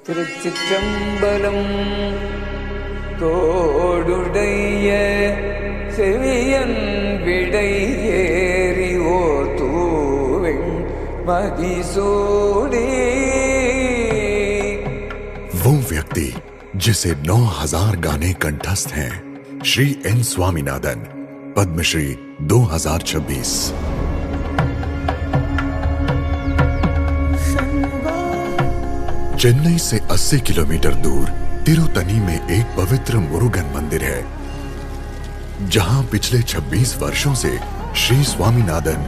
திருச்சிற்றம்பலம் தோடுடைய செவியன் விடை ஏறி ஓர் தூவெண் மதிசூடி। वो व्यक्ति जिसे 9000 गाने कंठस्थ हैं, श्री एन स्वामीनाथन, पद्मश्री 2026। चेन्नई से 80 किलोमीटर दूर तिरुतनी में एक पवित्र मुरुगन मंदिर है, जहां पिछले 26 वर्षों से श्री स्वामीनाथन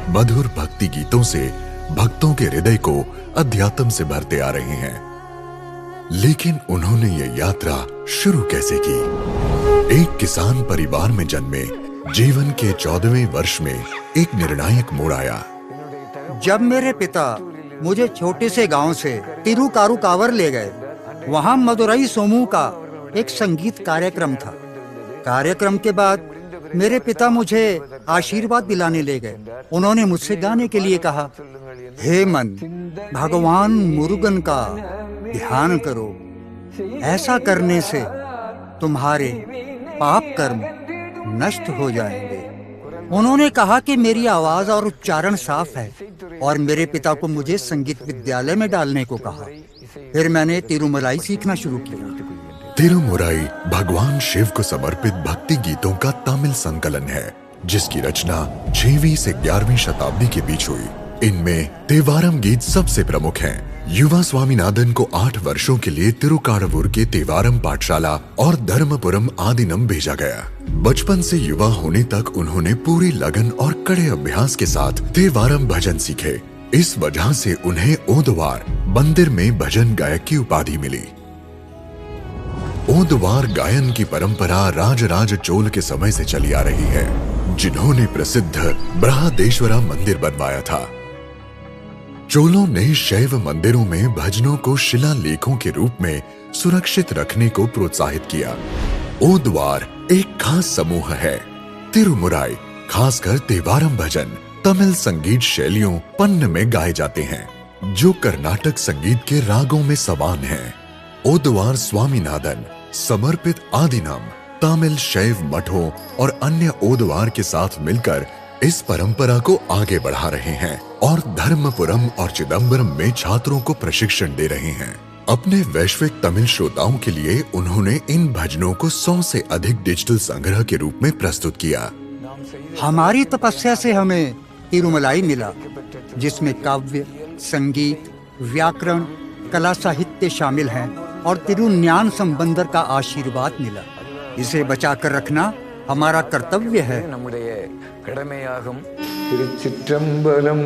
मधुर भक्ति गीतों से भक्तों के हृदय को अध्यात्म से भरते आ रहे हैं। लेकिन उन्होंने ये यात्रा शुरू कैसे की? एक किसान परिवार में जन्मे जीवन के 14वें वर्ष में एक निर्णायक मोड़ आया। जब मेरे पिता मुझे छोटे से गांव से तिरुकारुकावर ले गए, वहां मदुरई सोमू का एक संगीत कार्यक्रम था। कार्यक्रम के बाद मेरे पिता मुझे आशीर्वाद दिलाने ले गए। उन्होंने मुझसे गाने के लिए कहा, हे मन, भगवान मुरुगन का ध्यान करो, ऐसा करने से तुम्हारे पाप कर्म नष्ट हो जाएंगे। उन्होंने कहा कि मेरी आवाज और उच्चारण साफ है और मेरे पिता को मुझे संगीत विद्यालय में डालने को कहा। फिर मैंने तिरुमलाई सीखना शुरू किया। तिरुमुराई भगवान शिव को समर्पित भक्ति गीतों का तमिल संकलन है, जिसकी रचना 6वीं से 11वीं शताब्दी के बीच हुई। इनमें तेवारम गीत सबसे प्रमुख हैं। युवा स्वामीनाथन को 8 वर्षों के लिए तिरुकाड़वूर के तेवारम पाठशाला और धर्मपुरम आदिनम भेजा गया। बचपन से युवा होने तक उन्होंने पूरी लगन और कड़े अभ्यास के साथ तेवारम भजन सीखे। इस वजह से उन्हें ओदवार मंदिर में भजन गायक की उपाधि मिली। ओदवार गायन की परंपरा राजराज चोल के समय से चली आ रही है, जिन्होंने प्रसिद्ध बृहदेश्वरा मंदिर बनवाया था। चोलों ने शैव मंदिरों में भजनों को शिलालेखों के रूप में सुरक्षित रखने को प्रोत्साहित किया। ओदवार एक खास समूह है। तिरुमुराई खासकर तेवारम भजन तमिल संगीत शैलियों पन्न में गाए जाते हैं, जो कर्नाटक संगीत के रागों में समान हैं। ओदवार स्वामीनाथन समर्पित आदिनम तमिल शैव मठों और अन्य ओदवार के साथ मिलकर इस परंपरा को आगे बढ़ा रहे हैं और धर्मपुरम और चिदम्बरम में छात्रों को प्रशिक्षण दे रहे हैं। अपने वैश्विक तमिल श्रोताओं के लिए उन्होंने इन भजनों को 100 से अधिक डिजिटल संग्रह के रूप में प्रस्तुत किया। हमारी तपस्या से हमें तिरुमलाई मिला, जिसमें काव्य, संगीत, व्याकरण, कला साहित्य शामिल हैं और तिरुज्ञान संबंधर का आशीर्वाद मिला। इसे बचाकर रखना हमारा कर्तव्य है। நம்முடைய கடமையாகும்। திருச்சிற்றம்பலம்।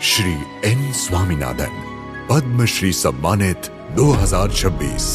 श्री एन स्वामीनाथन, पद्मश्री सम्मानित 2026।